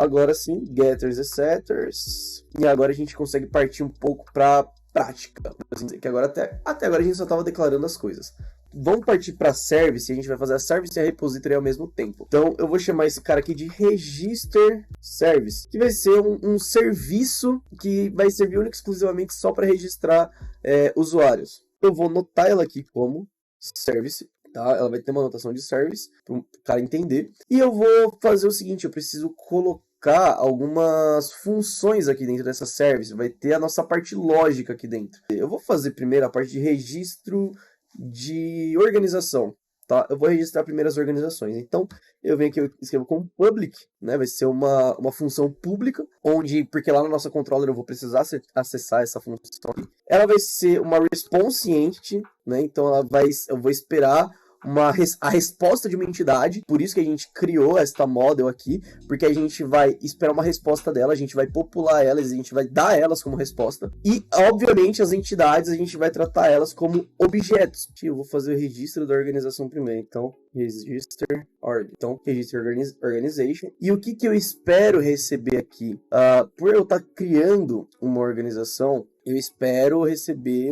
agora sim, getters e setters. E agora a gente consegue partir um pouco para prática. Assim dizer, que agora até agora a gente só estava declarando as coisas. Vamos partir para service, e a gente vai fazer a service e a repository ao mesmo tempo. Então, eu vou chamar esse cara aqui de register service, que vai ser um serviço que vai servir única e exclusivamente só para registrar usuários. Eu vou notar ela aqui como service, tá? Ela vai ter uma notação de service, para o cara entender. E eu vou fazer o seguinte, eu preciso colocar algumas funções aqui dentro dessa service. Vai ter a nossa parte lógica aqui dentro. Eu vou fazer primeiro a parte de registro de organização, tá? Eu vou registrar primeiro as organizações. Então, eu venho aqui, eu escrevo como public, né? Vai ser uma função pública, porque lá na nossa controller eu vou precisar acessar essa função. Ela vai ser uma response entity, né? Então, eu vou esperar a resposta de uma entidade, por isso que a gente criou esta model aqui, porque a gente vai esperar uma resposta dela, a gente vai popular elas, a gente vai dar elas como resposta, e obviamente as entidades a gente vai tratar elas como objetos. Eu vou fazer o registro da organização primeiro, então register org, então register organization, e o que eu espero receber aqui? Por eu estar criando uma organização, eu espero receber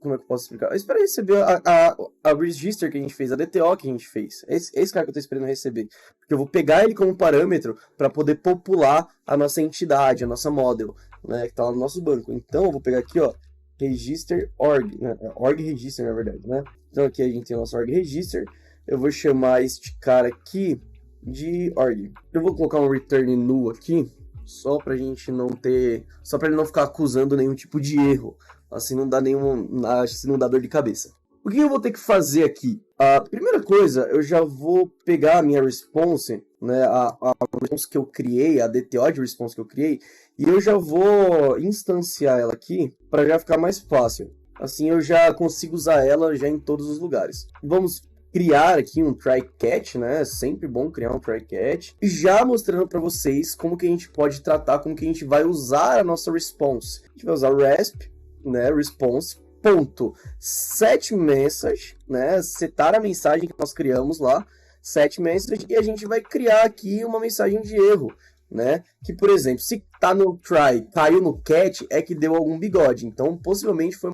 como é que eu posso explicar? Eu espero receber a register que a gente fez, a DTO que a gente fez. Esse cara que eu estou esperando receber. Porque eu vou pegar ele como parâmetro para poder popular a nossa entidade, a nossa model, né, que está lá no nosso banco. Então eu vou pegar aqui, ó, register org, né, org register na verdade, né? Então aqui a gente tem o nosso org register. Eu vou chamar este cara aqui de org. Eu vou colocar um return null aqui, só pra gente não ter, só para ele não ficar acusando nenhum tipo de erro. Assim não dá não dá dor de cabeça. O que eu vou ter que fazer aqui? A primeira coisa, eu já vou pegar a minha response, né, a response que eu criei, a DTO de response que eu criei, e eu já vou instanciar ela aqui para já ficar mais fácil. Assim eu já consigo usar ela já em todos os lugares. Vamos criar aqui um try-catch, né? É sempre bom criar um try-catch. E já mostrando para vocês como que a gente pode tratar, como que a gente vai usar a nossa response. A gente vai usar resp, né, response.setMessage, né, setar a mensagem que nós criamos lá, setMessage, e a gente vai criar aqui uma mensagem de erro, né, que por exemplo, se tá no try, caiu no catch, é que deu algum bigode, então possivelmente foi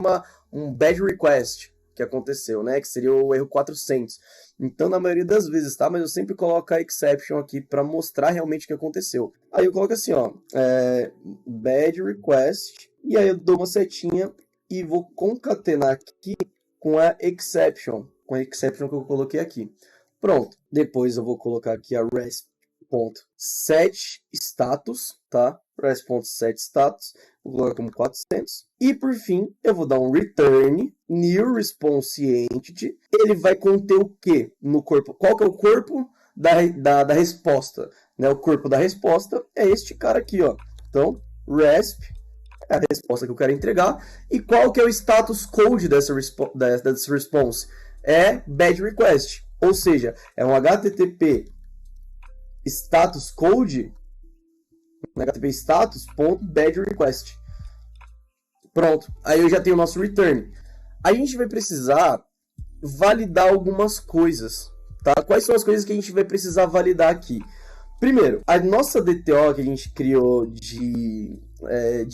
um bad request que aconteceu, né, que seria o erro 400. Então, na maioria das vezes, tá? Mas eu sempre coloco a exception aqui para mostrar realmente o que aconteceu. Aí eu coloco assim, ó, bad request, e aí eu dou uma setinha e vou concatenar aqui com a exception que eu coloquei aqui. Pronto. Depois eu vou colocar aqui a rest.setStatus, tá? Rest.setStatus, vou colocar como 400. E por fim, eu vou dar um return new response entity. Ele vai conter o que no corpo? Qual que é o corpo da resposta? Né? O corpo da resposta é este cara aqui, ó. Então, resp é a resposta que eu quero entregar. E qual que é o status code dessa response? É bad request. Ou seja, é um HTTP status code, HTTP status.badRequest. Pronto. Aí eu já tenho o nosso return. Aí a gente vai precisar validar algumas coisas, tá? Quais são as coisas que a gente vai precisar validar aqui? Primeiro, a nossa DTO que a gente criou de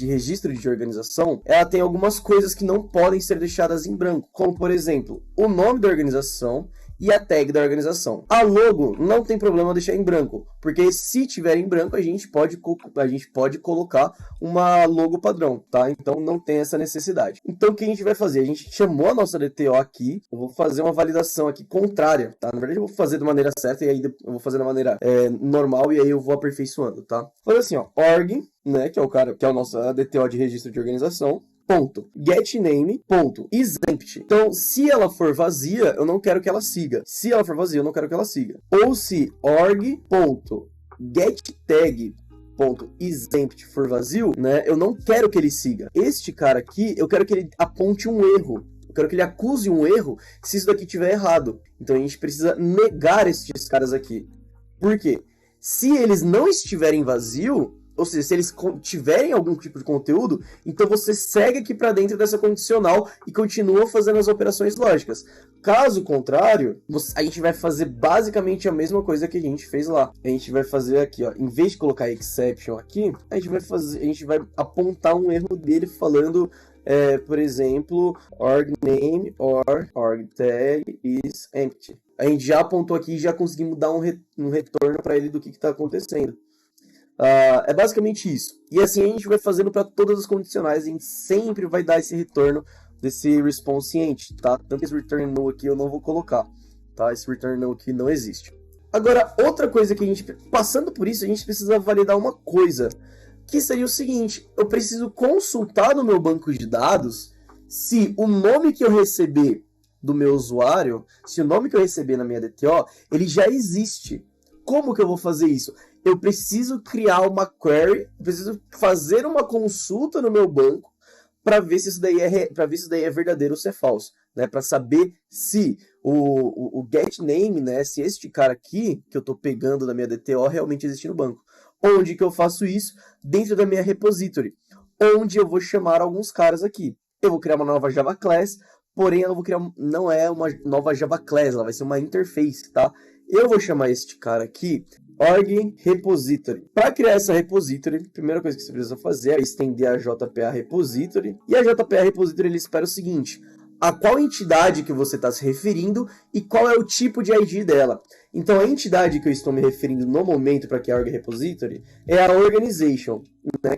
registro de organização, ela tem algumas coisas que não podem ser deixadas em branco, como por exemplo, o nome da organização e a tag da organização. A logo não tem problema deixar em branco, porque se tiver em branco a gente pode colocar uma logo padrão, tá? Então não tem essa necessidade. Então o que a gente vai fazer? A gente chamou a nossa DTO aqui, eu vou fazer uma validação aqui contrária, tá? Na verdade eu vou fazer da maneira certa e aí eu vou fazer da maneira normal e aí eu vou aperfeiçoando, tá? Fazer assim, ó, org, né, que é o cara, que é a nossa DTO de registro de organização, .getName.exempt. Então, se ela for vazia, eu não quero que ela siga. Se ela for vazia, eu não quero que ela siga. Ou se org.getTag.exempt for vazio, né, eu não quero que ele siga. Este cara aqui, eu quero que ele aponte um erro. Eu quero que ele acuse um erro se isso daqui estiver errado. Então, a gente precisa negar esses caras aqui. Por quê? Se eles não estiverem vazio, ou seja, se eles tiverem algum tipo de conteúdo, então você segue aqui para dentro dessa condicional e continua fazendo as operações lógicas. Caso contrário, a gente vai fazer basicamente a mesma coisa que a gente fez lá. A gente vai fazer aqui, ó, em vez de colocar exception aqui, a gente vai apontar um erro dele falando, por exemplo, org name or org tag is empty. A gente já apontou aqui e já conseguimos dar um retorno para ele do que está acontecendo. É basicamente isso. E assim a gente vai fazendo para todas as condicionais, a gente sempre vai dar esse retorno desse response int, tá? Tanto esse return null aqui eu não vou colocar, tá? Esse return null aqui não existe. Agora, outra coisa que a gente, passando por isso, a gente precisa validar uma coisa, que seria o seguinte: eu preciso consultar no meu banco de dados se o nome que eu receber do meu usuário, se o nome que eu receber na minha DTO, ele já existe. Como que eu vou fazer isso? Eu preciso criar uma query, preciso fazer uma consulta no meu banco para ver se isso daí é verdadeiro ou se é falso, né? Para saber se o get name, né? Se este cara aqui que eu estou pegando da minha DTO realmente existe no banco. Onde que eu faço isso? Dentro da minha repository, onde eu vou chamar alguns caras aqui. Eu vou criar uma nova Java Class, porém eu vou criar, não é uma nova Java Class, ela vai ser uma interface, tá? Eu vou chamar este cara aqui org repository. Para criar essa repository, a primeira coisa que você precisa fazer é estender a JPA repository. E a JPA repository ele espera o seguinte: a qual entidade que você está se referindo e qual é o tipo de ID dela. Então a entidade que eu estou me referindo no momento para criar a org repository é a organization, né?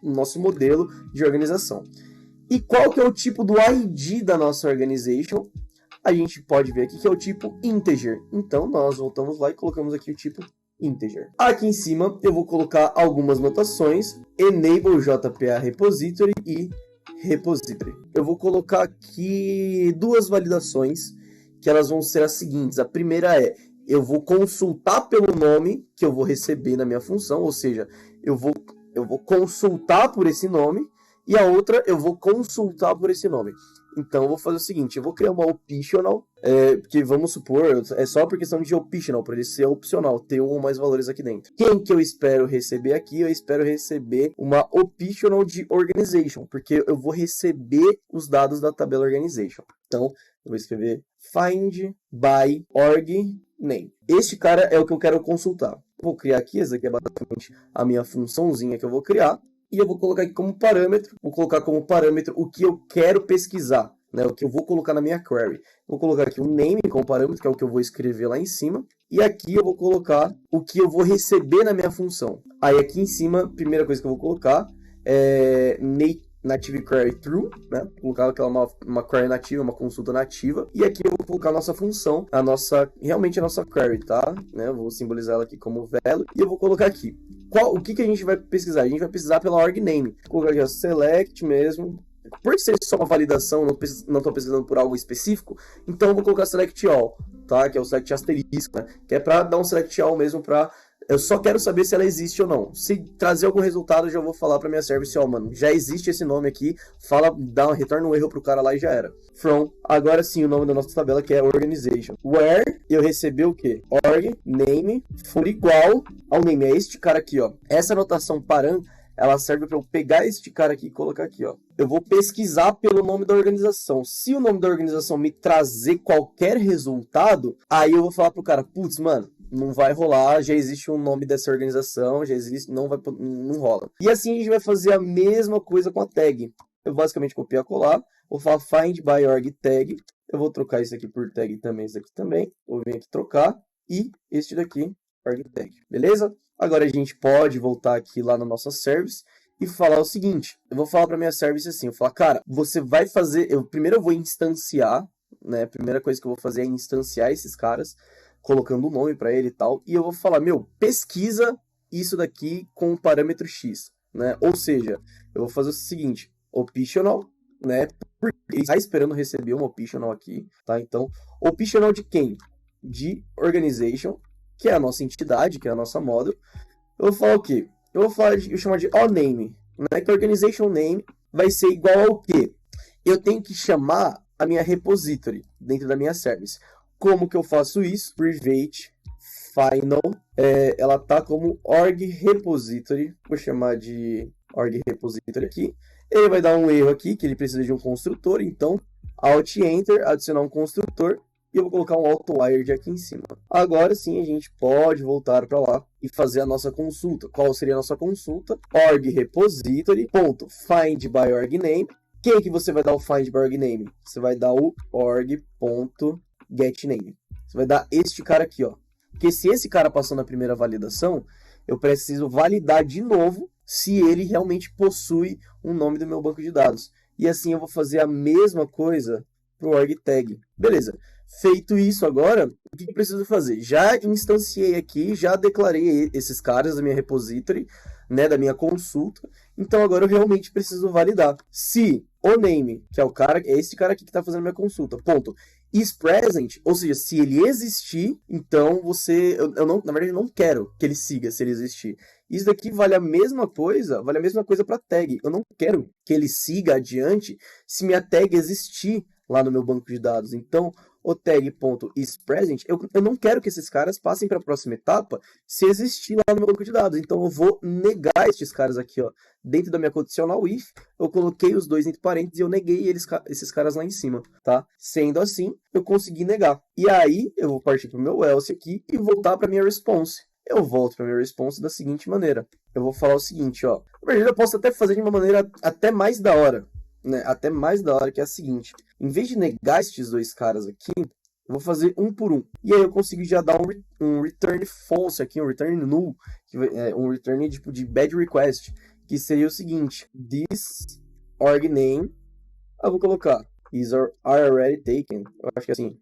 Nosso modelo de organização. E qual que é o tipo do ID da nossa organization? A gente pode ver aqui que é o tipo integer. Então nós voltamos lá e colocamos aqui o tipo integer. Aqui em cima eu vou colocar algumas notações: enable JPA repository e repository. Eu vou colocar aqui duas validações que elas vão ser as seguintes. A primeira é: eu vou consultar pelo nome que eu vou receber na minha função, ou seja, eu vou consultar por esse nome, e a outra eu vou consultar por esse nome. Então eu vou fazer o seguinte: eu vou criar uma optional, que vamos supor, é só por questão de optional, para ele ser opcional, ter um ou mais valores aqui dentro. Quem que eu espero receber aqui? Eu espero receber uma optional de organization, porque eu vou receber os dados da tabela organization. Então eu vou escrever find by org name. Este cara é o que eu quero consultar. Vou criar aqui, essa aqui é basicamente a minha funçãozinha que eu vou criar. E eu vou colocar aqui como parâmetro, o que eu quero pesquisar, né? O que eu vou colocar na minha query. Vou colocar aqui um name como parâmetro, que é o que eu vou escrever lá em cima. E aqui eu vou colocar o que eu vou receber na minha função. Aí aqui em cima, a primeira coisa que eu vou colocar é native query true, né? Vou colocar aquela uma query nativa, uma consulta nativa. E aqui eu vou colocar a nossa função, realmente a nossa query, tá? Né? Eu vou simbolizar ela aqui como value. E eu vou colocar aqui o que a gente vai pesquisar? A gente vai pesquisar pela org name. Vou colocar aqui, ó, select mesmo. Por ser só uma validação, não estou pesquisando por algo específico, então eu vou colocar select all, tá? Que é o select asterisco, né? Que é para dar um select all mesmo para... Eu só quero saber se ela existe ou não. Se trazer algum resultado, eu já vou falar para minha service, ó, mano, já existe esse nome aqui, retorna um erro pro cara lá e já era. From, agora sim, o nome da nossa tabela, que é organization. Where eu recebi o quê? Org name for igual ao name. É este cara aqui, ó. Essa anotação param, ela serve para eu pegar este cara aqui e colocar aqui, ó. Eu vou pesquisar pelo nome da organização. Se o nome da organização me trazer qualquer resultado, aí eu vou falar pro cara, putz, mano, não vai rolar, já existe um nome dessa organização, já existe, não rola. E assim a gente vai fazer a mesma coisa com a tag. Eu basicamente copiar e colar, vou falar find by org tag, eu vou trocar isso aqui por tag também, isso aqui também, vou vir aqui trocar, e este daqui, org tag, beleza? Agora a gente pode voltar aqui lá na nossa service e falar o seguinte: eu vou falar para minha service assim, eu vou falar, cara, você vai fazer, primeiro eu vou instanciar, né, a primeira coisa que eu vou fazer é instanciar esses caras, colocando um nome para ele e tal, e eu vou falar, pesquisa isso daqui com o parâmetro X, né? Ou seja, eu vou fazer o seguinte, optional, né? Porque ele está esperando receber uma optional aqui, tá? Então, optional de quem? De organization, que é a nossa entidade, que é a nossa model. Eu vou falar o quê? Eu vou chamar de onName, né? Que organization name vai ser igual ao quê? Eu tenho que chamar a minha repository dentro da minha service. Como que eu faço isso? Private final, ela tá como org repository, vou chamar de org repository aqui. Ele vai dar um erro aqui, que ele precisa de um construtor, então Alt Enter, adicionar um construtor, e eu vou colocar um AutoWired aqui em cima. Agora sim a gente pode voltar para lá e fazer a nossa consulta. Qual seria a nossa consulta? Org repository.find by org name. Quem que você vai dar o find by org name? Você vai dar o org.getName. Você vai dar este cara aqui, ó. Porque se esse cara passou na primeira validação, eu preciso validar de novo se ele realmente possui um nome do meu banco de dados. E assim eu vou fazer a mesma coisa para o org tag. Beleza. Feito isso agora, o que eu preciso fazer? Já instanciei aqui, já declarei esses caras da minha repository, né, da minha consulta. Então agora eu realmente preciso validar. Se o name, que é o cara, é esse cara aqui que está fazendo a minha consulta, ponto, is present, ou seja, se ele existir, então eu não, na verdade, eu não quero que ele siga se ele existir. Isso daqui vale a mesma coisa para tag. Eu não quero que ele siga adiante se minha tag existir lá no meu banco de dados. Então, o tag.isPresent, eu não quero que esses caras passem para a próxima etapa se existir lá no meu banco de dados. Então, eu vou negar esses caras aqui, ó. Dentro da minha condicional if, eu coloquei os dois entre parênteses e eu neguei esses caras lá em cima, tá? Sendo assim, eu consegui negar. E aí, eu vou partir para o meu else aqui e voltar para a minha response. Eu volto para a minha response da seguinte maneira. Eu vou falar o seguinte, ó. Na verdade, eu posso até fazer de uma maneira até mais da hora. Né, até mais da hora, que é a seguinte: em vez de negar estes dois caras aqui, eu vou fazer um por um. E aí eu consigo já dar um return false aqui, um return null, um return tipo de bad request, que seria o seguinte: this org name, eu vou colocar is already taken. Eu acho que é assim.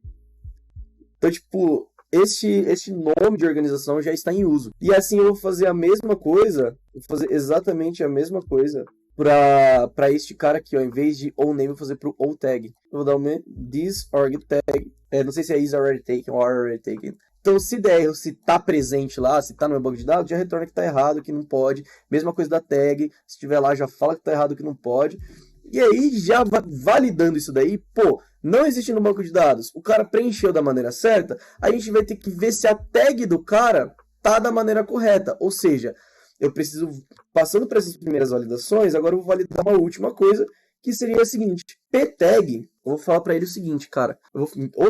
Então, tipo, este nome de organização já está em uso. E assim eu vou fazer a mesma coisa, vou fazer exatamente a mesma coisa para este cara aqui, ó, em vez de o name, eu vou fazer pro o tag. Eu vou dar um this org tag, não sei se é is already taken ou already taken. Então, se der erro, se tá presente lá, se tá no meu banco de dados, já retorna que tá errado, que não pode. Mesma coisa da tag, se tiver lá, já fala que tá errado, que não pode. E aí, já validando isso daí, pô, não existe no banco de dados, o cara preencheu da maneira certa, a gente vai ter que ver se a tag do cara tá da maneira correta. Ou seja, eu preciso, passando por essas primeiras validações, agora eu vou validar uma última coisa, que seria a seguinte: ptag, eu vou falar para ele o seguinte, cara, o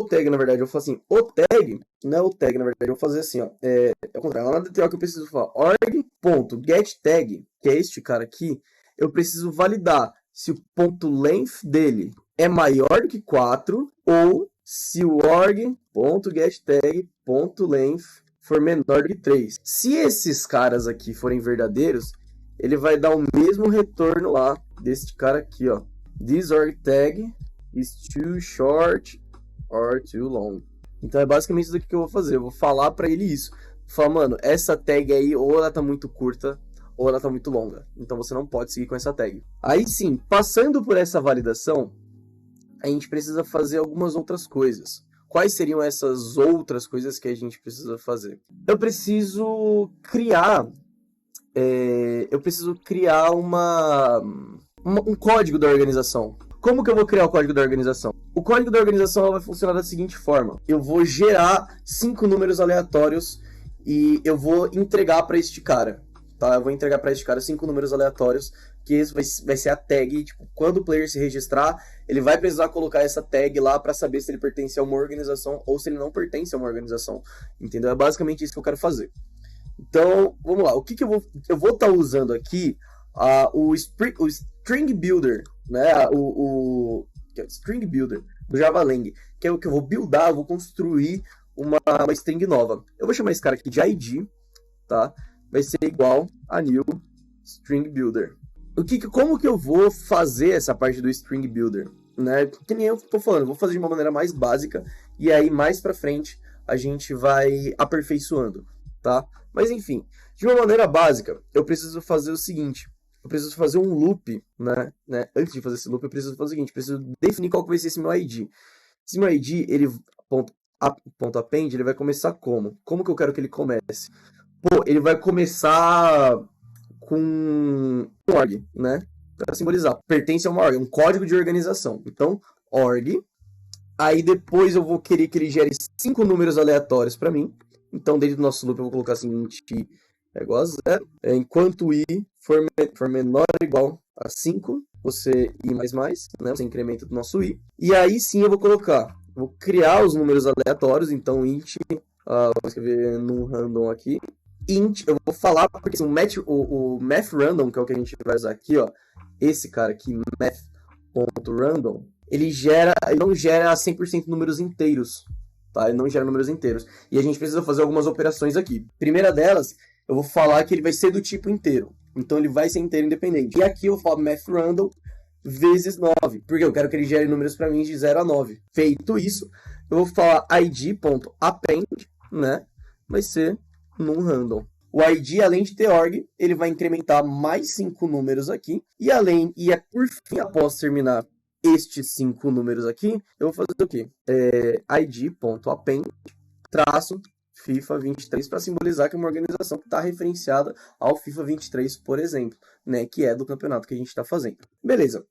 tag, na verdade, eu vou falar assim, o tag, não é o tag, na verdade, eu vou fazer assim, ó, é o contrário, lá na DTO que eu preciso falar, org.getTag, que é este cara aqui, eu preciso validar se o ponto length dele é maior do que 4, ou se o org.getTag.length for menor do que 3. Se esses caras aqui forem verdadeiros, ele vai dar o mesmo retorno lá desse cara aqui, ó. This org tag is too short or too long. Então é basicamente isso daqui que eu vou fazer. Eu vou falar pra ele isso. Vou falar, mano, essa tag aí ou ela tá muito curta ou ela tá muito longa. Então você não pode seguir com essa tag. Aí sim, passando por essa validação, a gente precisa fazer algumas outras coisas. Quais seriam essas outras coisas que a gente precisa fazer? Eu preciso criar um código da organização. Como que eu vou criar o código da organização? O código da organização vai funcionar da seguinte forma: eu vou gerar 5 números aleatórios e eu vou entregar para este cara. Tá? Eu vou entregar para este cara 5 números aleatórios, que isso vai ser a tag. Tipo, quando o player se registrar, ele vai precisar colocar essa tag lá para saber se ele pertence a uma organização ou se ele não pertence a uma organização. Entendeu? É basicamente isso que eu quero fazer. Então, vamos lá. O que eu vou estar usando aqui? O String Builder, né? O String Builder do JavaLang, que é o que eu vou buildar, eu vou construir uma string nova. Eu vou chamar esse cara aqui de ID, tá? Vai ser igual a new String Builder. Como que eu vou fazer essa parte do String Builder? Né? Que nem eu tô falando, eu vou fazer de uma maneira mais básica e aí mais pra frente a gente vai aperfeiçoando, tá? Mas enfim, de uma maneira básica, eu preciso fazer o seguinte: eu preciso fazer um loop, né? Antes de fazer esse loop, eu preciso fazer o seguinte: eu preciso definir qual que vai ser esse meu ID. Esse meu ID, ele ponto append, ele vai começar como? Como que eu quero que ele comece? Pô, ele vai começar com org, né? Para simbolizar, pertence a uma org, um código de organização. Então, org. Aí depois eu vou querer que ele gere 5 números aleatórios para mim. Então, dentro do nosso loop, eu vou colocar assim, int i é igual a 0. Enquanto i for menor ou igual a 5, você i mais mais, né? Você incrementa do nosso i. E aí sim eu vou criar os números aleatórios, então int, vou escrever num random aqui. Int, eu vou falar, porque assim, o math random, que é o que a gente vai usar aqui, ó, esse cara aqui, math.random, ele não gera 100% números inteiros, tá? Ele não gera números inteiros. E a gente precisa fazer algumas operações aqui. Primeira delas, eu vou falar que ele vai ser do tipo inteiro. Então ele vai ser inteiro independente. E aqui eu falo math random vezes 9, porque eu quero que ele gere números para mim de 0 a 9. Feito isso, eu vou falar id.append, né? Vai ser num random. O id, além de ter org, ele vai incrementar mais 5 números aqui. E por fim, após terminar estes 5 números aqui, eu vou fazer o quê? id.append traço FIFA 23 para simbolizar que é uma organização que está referenciada ao FIFA 23, por exemplo, né, que é do campeonato que a gente está fazendo. Beleza.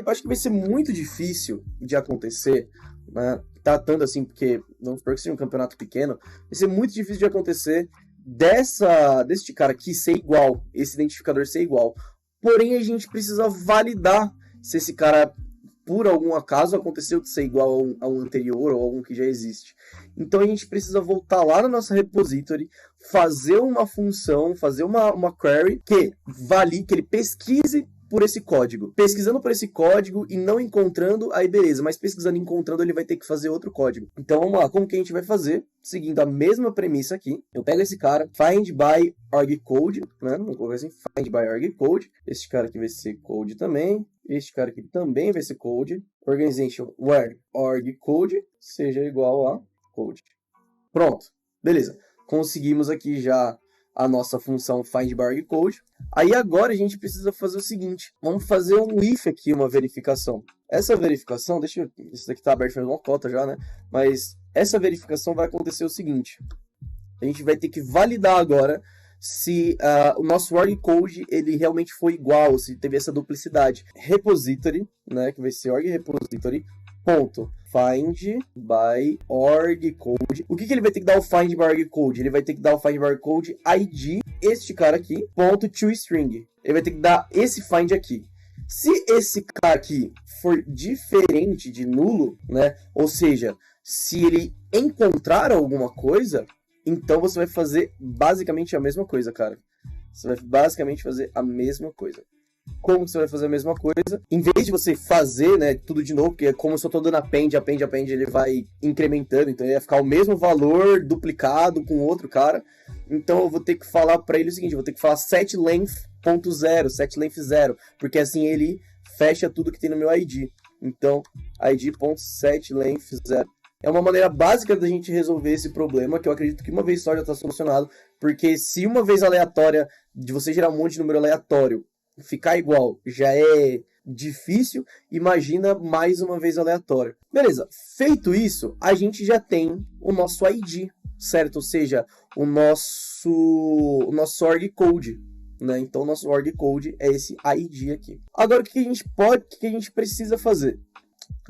Acho que vai ser muito difícil de acontecer, né, tratando assim, porque vamos supor que seja um campeonato pequeno, vai ser muito difícil de acontecer deste cara aqui ser igual, esse identificador ser igual. Porém, a gente precisa validar se esse cara, por algum acaso, aconteceu de ser igual a um anterior ou a um que já existe. Então a gente precisa voltar lá na nossa repository, fazer uma função, fazer uma query que ele pesquise por esse código. Pesquisando por esse código e não encontrando, aí beleza, mas pesquisando e encontrando, ele vai ter que fazer outro código. Então vamos lá, como que a gente vai fazer? Seguindo a mesma premissa aqui, eu pego esse cara, find by org-code, né? Vamos colocar assim, find by org-code. Este cara aqui vai ser code também. Este cara aqui também vai ser code. Organization where org-code seja igual a code. Pronto, beleza. Conseguimos aqui já a nossa função find by org-code. Aí agora a gente precisa fazer o seguinte, vamos fazer um if aqui, uma verificação. Essa verificação, isso daqui tá aberto faz uma cota já, né? Mas essa verificação vai acontecer o seguinte, a gente vai ter que validar agora se o nosso org-code ele realmente foi igual, se teve essa duplicidade. Repository, né, que vai ser org-repository, ponto, find by org-code. O que ele vai ter que dar o find by org-code? Ele vai ter que dar o find by org-code id, este cara aqui, ponto toString. Ele vai ter que dar esse find aqui. Se esse cara aqui for diferente de nulo, né, ou seja, se ele encontrar alguma coisa, então você vai fazer basicamente a mesma coisa, cara. Você vai basicamente fazer a mesma coisa. Como você vai fazer a mesma coisa? Em vez de você fazer, né, tudo de novo, porque como eu só estou dando append, ele vai incrementando, então ele vai ficar o mesmo valor duplicado com outro cara. Então eu vou ter que falar para ele o seguinte, eu vou ter que falar setLength.0, setLength0, porque assim ele fecha tudo que tem no meu ID. Então, id.setLength0. É uma maneira básica da gente resolver esse problema, que eu acredito que uma vez só já está solucionado, porque se uma vez aleatória, de você gerar um monte de número aleatório, ficar igual já é difícil, imagina mais uma vez aleatório. Beleza, feito isso, a gente já tem o nosso ID, certo? Ou seja, o nosso org-code, né? Então, o nosso org-code é esse ID aqui. Agora, o que a gente precisa fazer?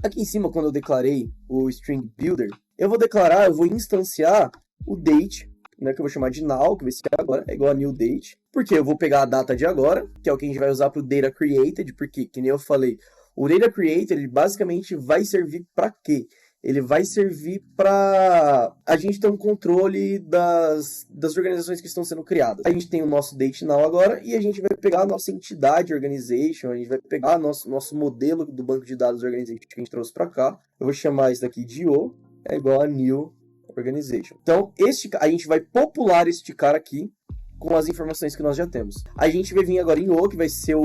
Aqui em cima, quando eu declarei o string builder, eu vou instanciar o date, né, que eu vou chamar de now, que vai ser agora, é igual a new date, porque eu vou pegar a data de agora, que é o que a gente vai usar para o data created, porque, que nem eu falei, o data created, ele basicamente vai servir para quê? Ele vai servir para a gente ter um controle das organizações que estão sendo criadas. A gente tem o nosso date now agora e a gente vai pegar a nossa entidade organization, a gente vai pegar nosso modelo do banco de dados organization que a gente trouxe para cá. Eu vou chamar isso daqui de O, é igual a new organization. Então, a gente vai popular este cara aqui com as informações que nós já temos. A gente vai vir agora em O, que vai ser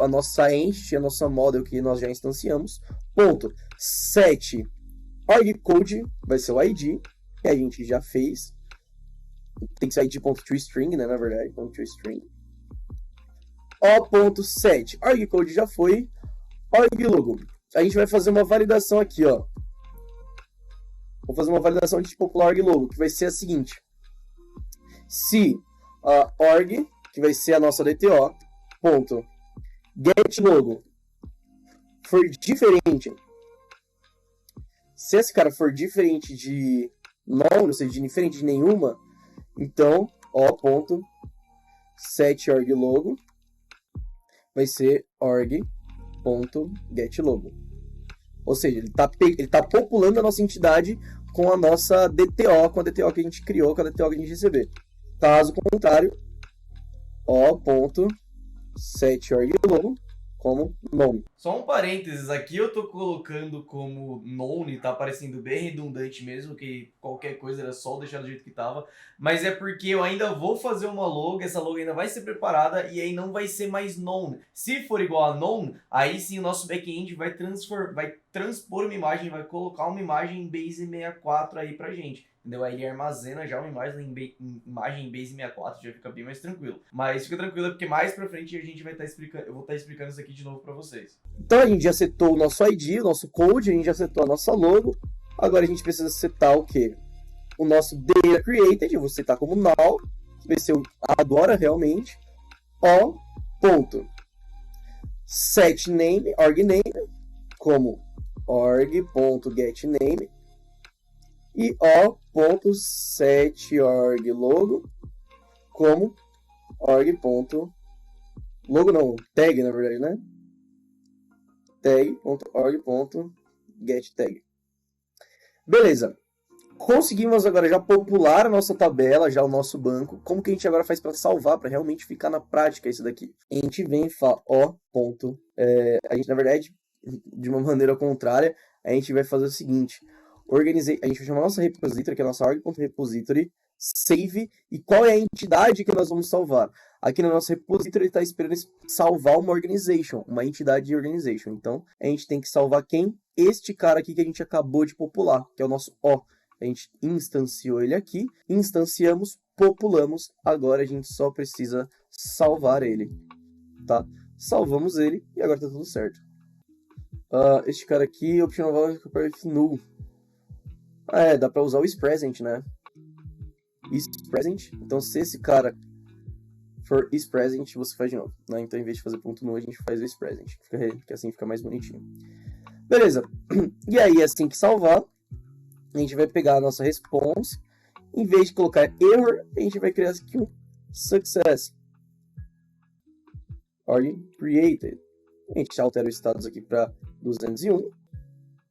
a nossa entity, a nossa model que nós já instanciamos. Ponto. Set org-code vai ser o ID, que a gente já fez. Tem que ser id.toString, né, na verdade, .toString. O.set, org-code já foi. Org-logo. A gente vai fazer uma validação aqui, ó. Vou fazer uma validação de popular org-logo, que vai ser a seguinte. Se org, que vai ser a nossa DTO, ponto, getLogo for diferente. Se esse cara for diferente de none, ou seja, diferente de nenhuma, então o.setOrgLogo vai ser org.getLogo. Ou seja, ele tá populando a nossa entidade com a nossa DTO, com a DTO que a gente criou, com a DTO que a gente receber. Caso contrário, o.setOrgLogo como nome. Só um parênteses, aqui eu tô colocando como known, tá parecendo bem redundante mesmo, que qualquer coisa era só deixar do jeito que tava, mas é porque eu ainda vou fazer uma logo, essa logo ainda vai ser preparada e aí não vai ser mais known. Se for igual a known, aí sim o nosso back-end vai transpor uma imagem, vai colocar uma imagem em Base 64 aí pra gente. Entendeu? Aí ele armazena já uma imagem em Base 64, já fica bem mais tranquilo. Mas fica tranquilo porque mais pra frente a gente vai estar explicando, eu vou estar explicando isso aqui de novo pra vocês. Então a gente já setou o nosso ID, o nosso code, a gente já setou a nossa logo. Agora a gente precisa setar o quê? O nosso data created, eu vou setar como null, que vai ser agora realmente, o.setName, orgname, como org.getName, e o.setOrgLogo como org.logo não, tag na verdade, né? tag.org.getTag. Beleza. Conseguimos agora já popular a nossa tabela, já o nosso banco. Como que a gente agora faz para salvar, para realmente ficar na prática isso daqui? A gente vem e fala a gente, na verdade, de uma maneira contrária, a gente vai fazer o seguinte. A gente vai chamar a nossa repository, que é a nossa org.repository, save, e qual é a entidade que nós vamos salvar? Aqui no nosso repository está esperando salvar uma organization, uma entidade de organization. Então, a gente tem que salvar quem? Este cara aqui que a gente acabou de popular, que é o nosso O. A gente instanciou ele aqui, instanciamos, populamos, agora a gente só precisa salvar ele, tá? Salvamos ele e agora tá tudo certo. Este cara aqui, optional value null. Dá pra usar o isPresent, né? isPresent. Então, se esse cara for isPresent, você faz de novo, né? Então, em vez de fazer ponto null, a gente faz o isPresent, que assim fica mais bonitinho. Beleza. E aí, assim que salvar, a gente vai pegar a nossa response. Em vez de colocar error, a gente vai criar aqui um success. Org created. A gente altera o status aqui para 201.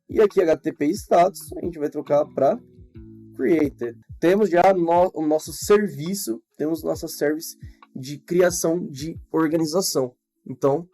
E aqui HTTP status, a gente vai trocar para created. Temos já o nosso serviço, temos nossa service de criação de organização. Então,